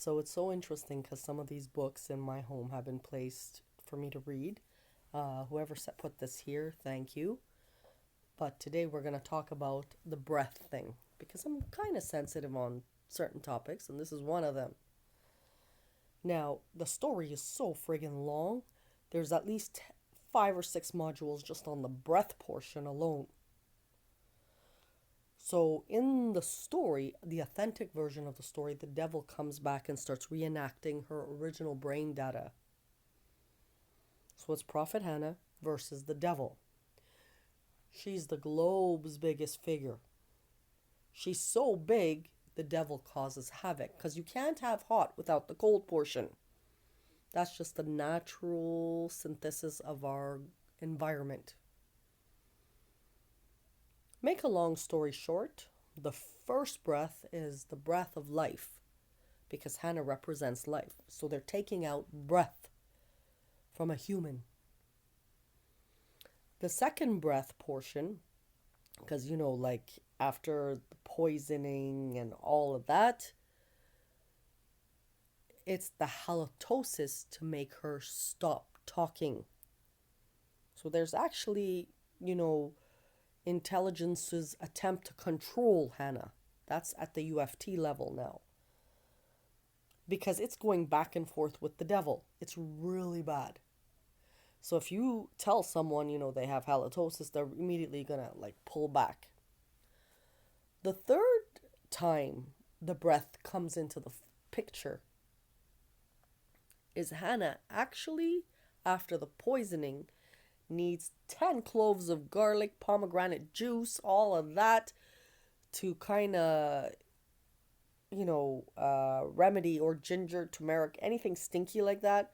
So it's so interesting because some of these books in my home have been placed for me to read. Whoever put this here, thank you. But today we're going to talk about the breath thing because I'm kind of sensitive on certain topics, and this is one of them. Now, the story is so friggin' long. There's at least 5 or 6 modules just on the breath portion alone. So, in the story, the authentic version of the story, the devil comes back and starts reenacting her original brain data. So, it's Prophet Hannah versus the devil. She's the globe's biggest figure. She's so big, the devil causes havoc because you can't have hot without the cold portion. That's just the natural synthesis of our environment. Make a long story short, the first breath is the breath of life because Hannah represents life. So they're taking out breath from a human. The second breath portion, because like after the poisoning and all of that, it's the halitosis to make her stop talking. So there's actually, intelligence's attempt to control Hannah. That's at the UFT level now. Because it's going back and forth with the devil. It's really bad. So if you tell someone, they have halitosis, they're immediately going to pull back. The third time the breath comes into the picture is Hannah actually, after the poisoning, needs 10 cloves of garlic, pomegranate juice, all of that to kind of, remedy, or ginger, turmeric, anything stinky like that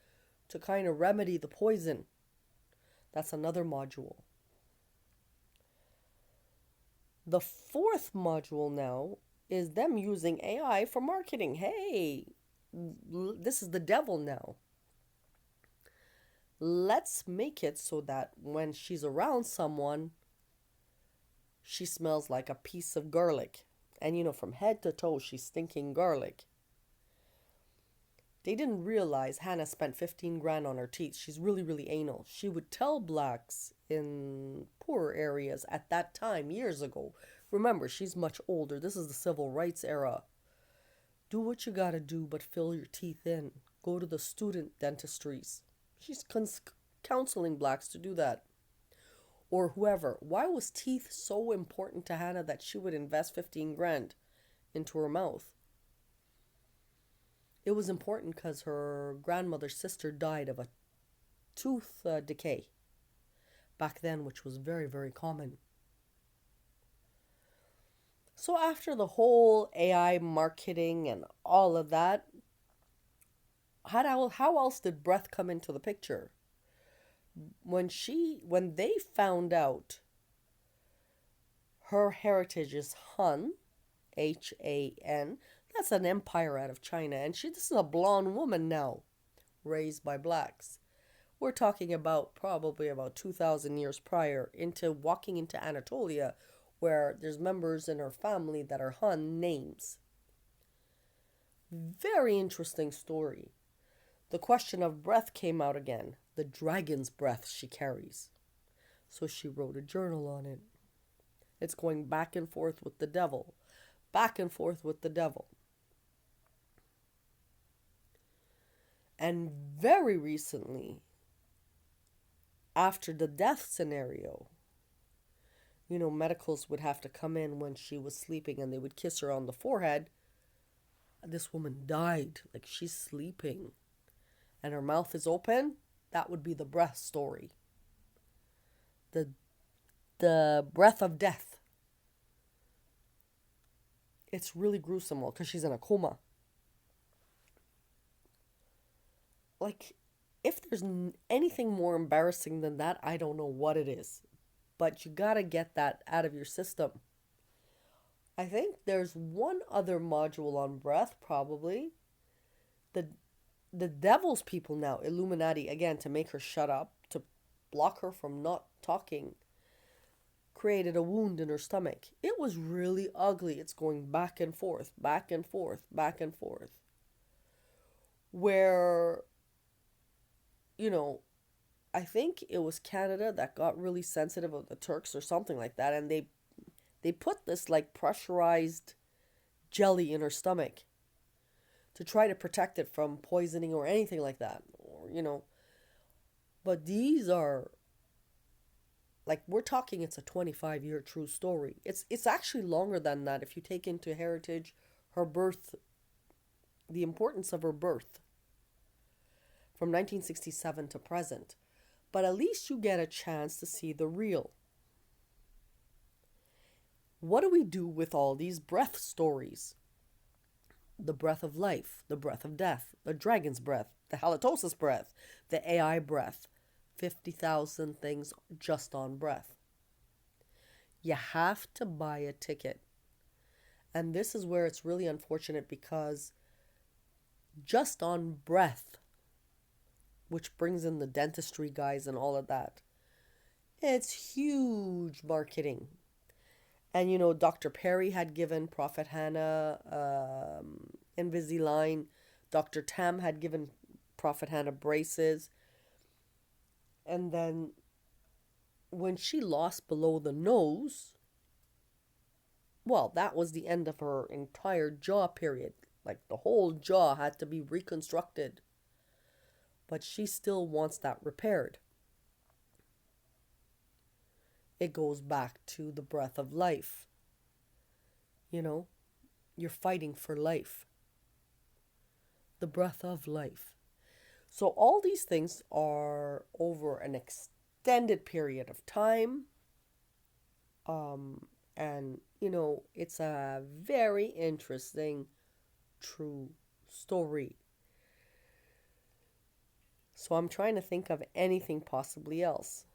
to kind of remedy the poison. That's another module. The fourth module now is them using AI for marketing. Hey, this is the devil now. Let's make it so that when she's around someone, she smells like a piece of garlic. And from head to toe, she's stinking garlic. They didn't realize Hannah spent 15 grand on her teeth. She's really, really anal. She would tell blacks in poorer areas at that time, years ago. Remember, she's much older. This is the civil rights era. Do what you gotta do, but fill your teeth in. Go to the student dentistries. She's counseling blacks to do that. Or whoever. Why was teeth so important to Hannah that she would invest 15 grand into her mouth? It was important because her grandmother's sister died of a tooth decay back then, which was very, very common. So after the whole AI marketing and all of that, how else did breath come into the picture? When they found out her heritage is Han, HAN, that's an empire out of China, and this is a blonde woman now, raised by blacks. We're talking about probably about 2,000 years prior, walking into Anatolia, where there's members in her family that are Han names. Very interesting story. The question of breath came out again. The dragon's breath she carries. So she wrote a journal on it. It's going back and forth with the devil. Back and forth with the devil. And very recently, after the death scenario, medicals would have to come in when she was sleeping and they would kiss her on the forehead. This woman died. She's sleeping. And her mouth is open. That would be the breath story. The breath of death. It's really gruesome because she's in a coma. If there's anything more embarrassing than that, I don't know what it is. But you gotta get that out of your system. I think there's one other module on breath, probably. The devil's people now, Illuminati, again, to make her shut up, to block her from not talking, created a wound in her stomach. It was really ugly. It's going back and forth, back and forth, back and forth. where, you know, I think it was Canada that got really sensitive of the Turks or something like that, and they put this like pressurized jelly in her stomach to try to protect it from poisoning or anything like that, or but these are, like, we're talking, it's a 25-year true story. It's actually longer than that if you take into heritage her birth, the importance of her birth from 1967 to present. But at least you get a chance to see the real. What do we do with all these breath stories? The breath of life, the breath of death, the dragon's breath, the halitosis breath, the AI breath, 50,000 things just on breath. You have to buy a ticket. And this is where it's really unfortunate, because just on breath, which brings in the dentistry guys and all of that, it's huge marketing. And Dr. Perry had given Prophet Hanna Invisalign. Dr. Tam had given Prophet Hanna braces. And then when she lost below the nose, well, that was the end of her entire jaw period. Like, the whole jaw had to be reconstructed. But she still wants that repaired. It goes back to the breath of life. You're fighting for life. The breath of life. So all these things are over an extended period of time. And, it's a very interesting, true story. So I'm trying to think of anything possibly else.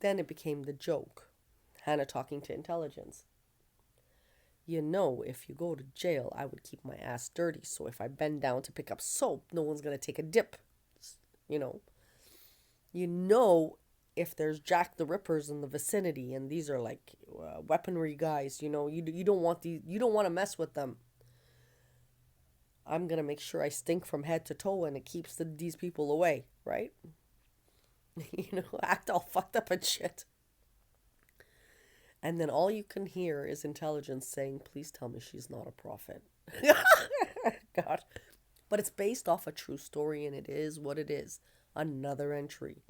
Then it became the joke. Hanna talking to intelligence. If you go to jail, I would keep my ass dirty. So if I bend down to pick up soap, no one's going to take a dip. If there's Jack the Rippers in the vicinity, and these are like weaponry guys, you don't want to mess with them. I'm going to make sure I stink from head to toe, and it keeps these people away, right? Act all fucked up and shit. And then all you can hear is intelligence saying, please tell me she's not a prophet. God. But it's based off a true story, and it is what it is. Another entry.